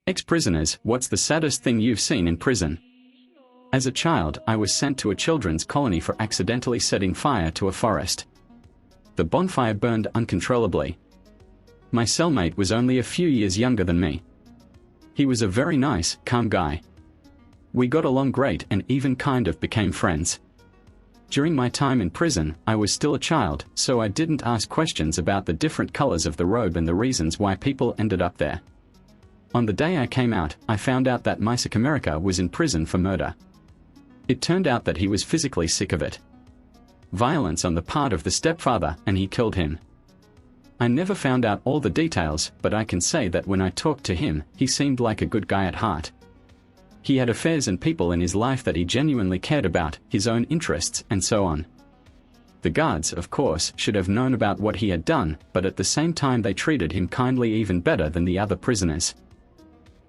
Ex-prisoners, what's the saddest thing you've seen in prison? As a child, I was sent to a children's colony for accidentally setting fire to a forest. The bonfire burned uncontrollably. My cellmate was only a few years younger than me. He was a very nice, calm guy. We got along great and even kind of became friends. During my time in prison, I was still a child, so I didn't ask questions about the different colors of the robe and the reasons why people ended up there. On the day I came out, I found out that Isaac America was in prison for murder. It turned out that he was physically sick of it. Violence on the part of the stepfather, and he killed him. I never found out all the details, but I can say that when I talked to him, he seemed like a good guy at heart. He had affairs and people in his life that he genuinely cared about, his own interests, and so on. The guards, of course, should have known about what he had done, but at the same time they treated him kindly, even better than the other prisoners.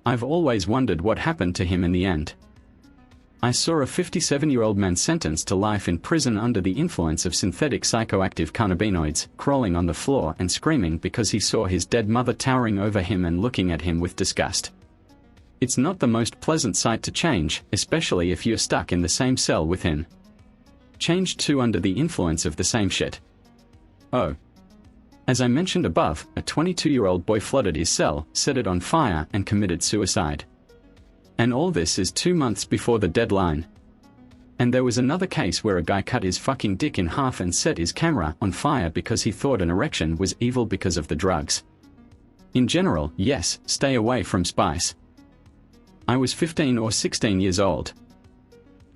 I've always wondered what happened to him in the end. I saw a 57-year-old man sentenced to life in prison under the influence of synthetic psychoactive cannabinoids, crawling on the floor and screaming because he saw his dead mother towering over him and looking at him with disgust. It's not the most pleasant sight to change, especially if you're stuck in the same cell with him. Changed too under the influence of the same shit. Oh. As I mentioned above, a 22-year-old boy flooded his cell, set it on fire, and committed suicide. And all this is 2 months before the deadline. And there was another case where a guy cut his fucking dick in half and set his camera on fire because he thought an erection was evil because of the drugs. In general, yes, stay away from spice. I was 15 or 16 years old.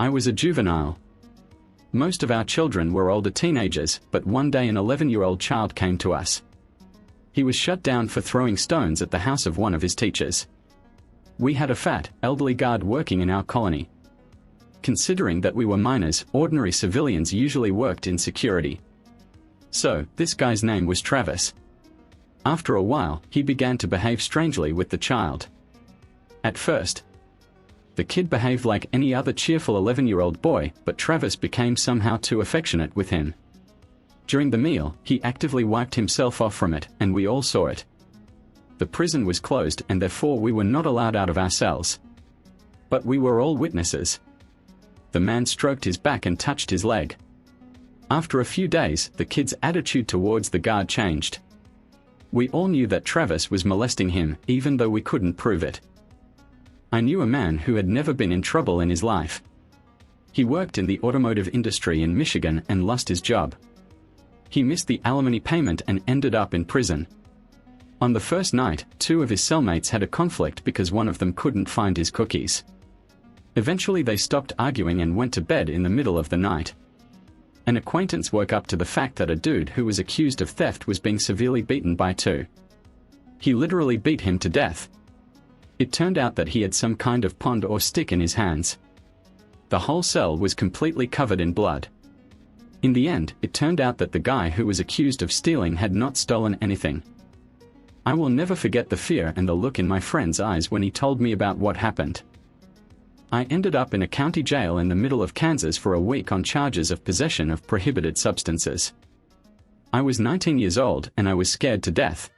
I was a juvenile. Most of our children were older teenagers, but one day an 11-year-old child came to us. He was shut down for throwing stones at the house of one of his teachers. We had a fat, elderly guard working in our colony. Considering that we were minors, ordinary civilians usually worked in security. So, this guy's name was Travis. After a while, he began to behave strangely with the child. At first, the kid behaved like any other cheerful 11-year-old boy, but Travis became somehow too affectionate with him. During the meal, he actively wiped himself off from it, and we all saw it. The prison was closed and therefore we were not allowed out of our cells. But we were all witnesses. The man stroked his back and touched his leg. After a few days, the kid's attitude towards the guard changed. We all knew that Travis was molesting him, even though we couldn't prove it. I knew a man who had never been in trouble in his life. He worked in the automotive industry in Michigan and lost his job. He missed the alimony payment and ended up in prison. On the first night, 2 of his cellmates had a conflict because one of them couldn't find his cookies. Eventually they stopped arguing and went to bed in the middle of the night. An acquaintance woke up to the fact that a dude who was accused of theft was being severely beaten by 2. He literally beat him to death. It turned out that he had some kind of pond or stick in his hands. The whole cell was completely covered in blood. In the end, it turned out that the guy who was accused of stealing had not stolen anything. I will never forget the fear and the look in my friend's eyes when he told me about what happened. I ended up in a county jail in the middle of Kansas for a week on charges of possession of prohibited substances. I was 19 years old and I was scared to death.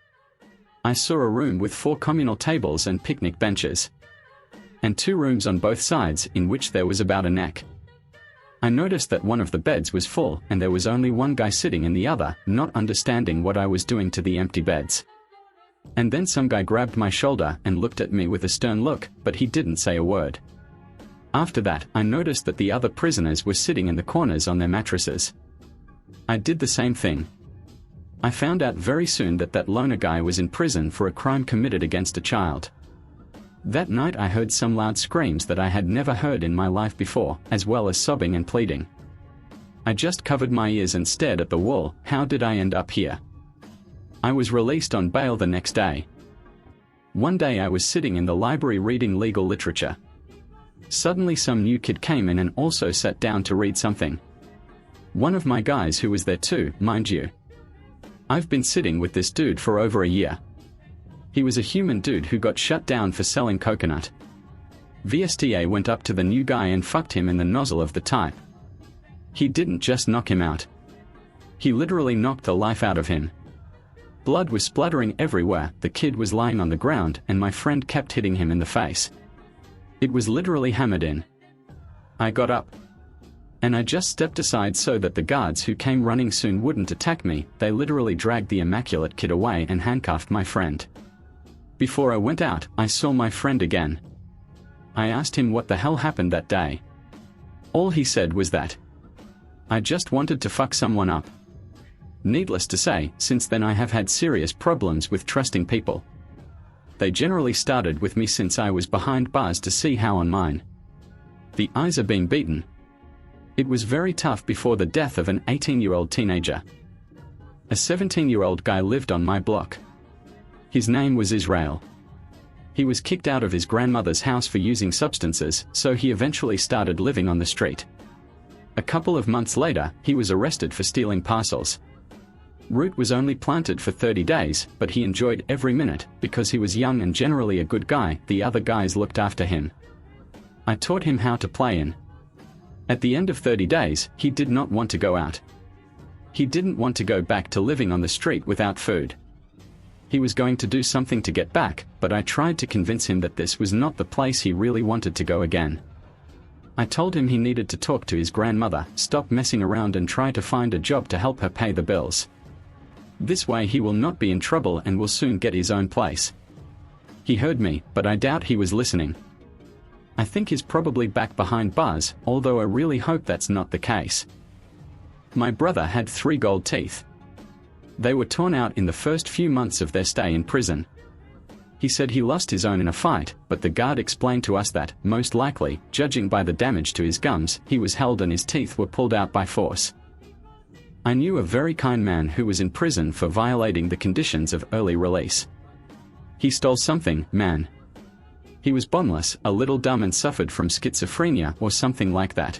I saw a room with 4 communal tables and picnic benches. And 2 rooms on both sides in which there was about a neck. I noticed that one of the beds was full and there was only one guy sitting in the other, not understanding what I was doing to the empty beds. And then some guy grabbed my shoulder and looked at me with a stern look, but he didn't say a word. After that, I noticed that the other prisoners were sitting in the corners on their mattresses. I did the same thing. I found out very soon that that loner guy was in prison for a crime committed against a child. That night I heard some loud screams that I had never heard in my life before, as well as sobbing and pleading. I just covered my ears and stared at the wall. How did I end up here? I was released on bail the next day. One day I was sitting in the library reading legal literature. Suddenly some new kid came in and also sat down to read something. One of my guys who was there too, mind you. I've been sitting with this dude for over a year. He was a human dude who got shut down for selling coconut. VSTA went up to the new guy and fucked him in the nozzle of the type. He didn't just knock him out. He literally knocked the life out of him. Blood was splattering everywhere, the kid was lying on the ground and my friend kept hitting him in the face. It was literally hammered in. I got up. And I just stepped aside so that the guards who came running soon wouldn't attack me. They literally dragged the immaculate kid away and handcuffed my friend. Before I went out, I saw my friend again. I asked him what the hell happened that day. All he said was that I just wanted to fuck someone up. Needless to say, since then I have had serious problems with trusting people. They generally started with me since I was behind bars to see how on mine. The eyes are being beaten. It was very tough before the death of an 18-year-old teenager. A 17-year-old guy lived on my block. His name was Israel. He was kicked out of his grandmother's house for using substances, so he eventually started living on the street. A couple of months later, he was arrested for stealing parcels. Root was only planted for 30 days, but he enjoyed every minute, because he was young and generally a good guy. The other guys looked after him. I taught him how to play in. At the end of 30 days, he did not want to go out. He didn't want to go back to living on the street without food. He was going to do something to get back, but I tried to convince him that this was not the place he really wanted to go again. I told him he needed to talk to his grandmother, stop messing around and try to find a job to help her pay the bills. This way he will not be in trouble and will soon get his own place. He heard me, but I doubt he was listening. I think he's probably back behind bars, although I really hope that's not the case. My brother had 3 gold teeth. They were torn out in the first few months of their stay in prison. He said he lost his own in a fight, but the guard explained to us that, most likely, judging by the damage to his gums, he was held and his teeth were pulled out by force. I knew a very kind man who was in prison for violating the conditions of early release. He stole something, man. He was boneless, a little dumb and suffered from schizophrenia or something like that.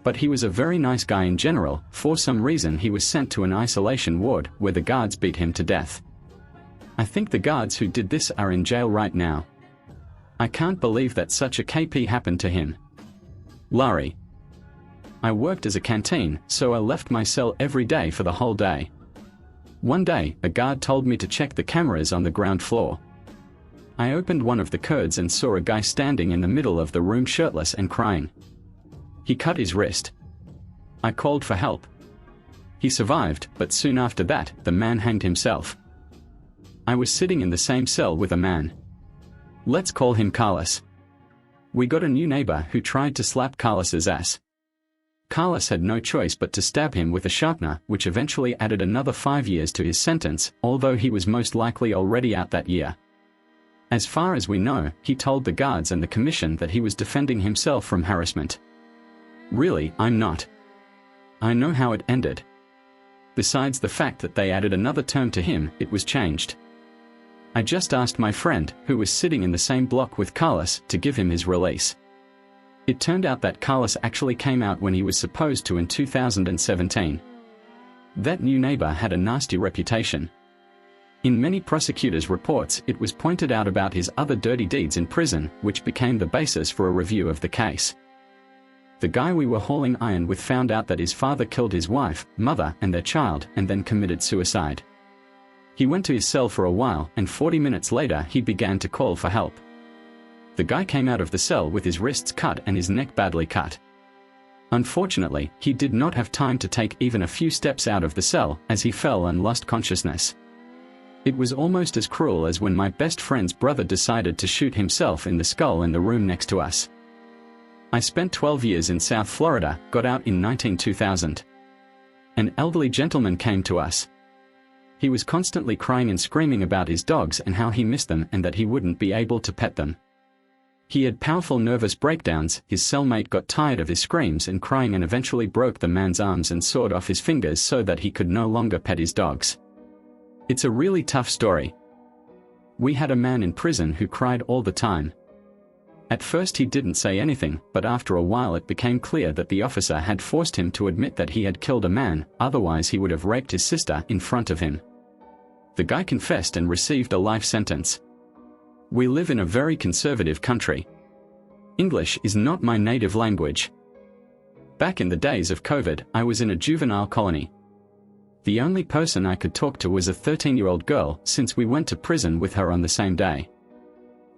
But he was a very nice guy in general. For some reason he was sent to an isolation ward where the guards beat him to death. I think the guards who did this are in jail right now. I can't believe that such a KP happened to him. Larry. I worked as a canteen, so I left my cell every day for the whole day. One day, a guard told me to check the cameras on the ground floor. I opened one of the curds and saw a guy standing in the middle of the room shirtless and crying. He cut his wrist. I called for help. He survived, but soon after that, the man hanged himself. I was sitting in the same cell with a man. Let's call him Carlos. We got a new neighbor who tried to slap Carlos's ass. Carlos had no choice but to stab him with a sharpener, which eventually added another 5 years to his sentence, although he was most likely already out that year. As far as we know, he told the guards and the commission that he was defending himself from harassment. Really, I'm not. I know how it ended. Besides the fact that they added another term to him, it was changed. I just asked my friend, who was sitting in the same block with Carlos, to give him his release. It turned out that Carlos actually came out when he was supposed to in 2017. That new neighbor had a nasty reputation. In many prosecutors' reports, it was pointed out about his other dirty deeds in prison, which became the basis for a review of the case. The guy we were hauling iron with found out that his father killed his wife, mother, and their child, and then committed suicide. He went to his cell for a while, and 40 minutes later he began to call for help. The guy came out of the cell with his wrists cut and his neck badly cut. Unfortunately, he did not have time to take even a few steps out of the cell, as he fell and lost consciousness. It was almost as cruel as when my best friend's brother decided to shoot himself in the skull in the room next to us. I spent 12 years in South Florida, got out in 2000. An elderly gentleman came to us. He was constantly crying and screaming about his dogs and how he missed them and that he wouldn't be able to pet them. He had powerful nervous breakdowns. His cellmate got tired of his screams and crying and eventually broke the man's arms and sawed off his fingers so that he could no longer pet his dogs. It's a really tough story. We had a man in prison who cried all the time. At first he didn't say anything, but after a while it became clear that the officer had forced him to admit that he had killed a man, otherwise he would have raped his sister in front of him. The guy confessed and received a life sentence. We live in a very conservative country. English is not my native language. Back in the days of COVID, I was in a juvenile colony. The only person I could talk to was a 13-year-old girl, since we went to prison with her on the same day.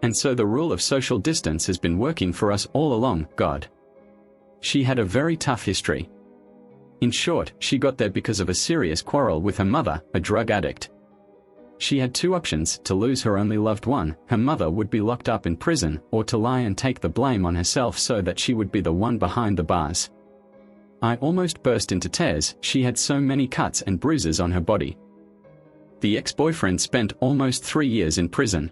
And so the rule of social distance has been working for us all along, God. She had a very tough history. In short, she got there because of a serious quarrel with her mother, a drug addict. She had two options: to lose her only loved one, her mother would be locked up in prison, or to lie and take the blame on herself so that she would be the one behind the bars. I almost burst into tears. She had so many cuts and bruises on her body. The ex-boyfriend spent almost 3 years in prison.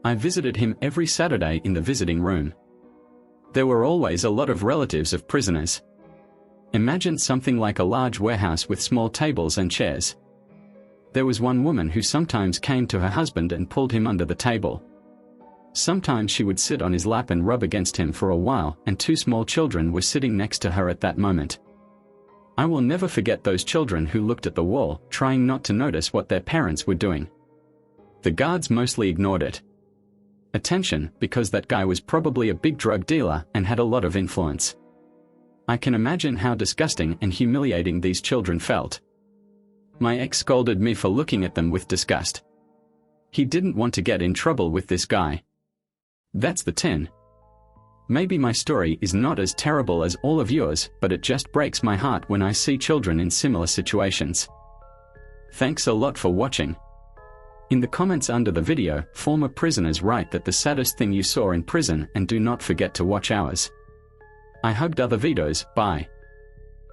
I visited him every Saturday in the visiting room. There were always a lot of relatives of prisoners. Imagine something like a large warehouse with small tables and chairs. There was one woman who sometimes came to her husband and pulled him under the table. Sometimes she would sit on his lap and rub against him for a while, and 2 small children were sitting next to her at that moment. I will never forget those children who looked at the wall, trying not to notice what their parents were doing. The guards mostly ignored it. Attention, because that guy was probably a big drug dealer and had a lot of influence. I can imagine how disgusting and humiliating these children felt. My ex scolded me for looking at them with disgust. He didn't want to get in trouble with this guy. That's the 10. Maybe my story is not as terrible as all of yours, but it just breaks my heart when I see children in similar situations. Thanks a lot for watching. In the comments under the video, former prisoners write that the saddest thing you saw in prison, and do not forget to watch ours. I hugged other videos. Bye.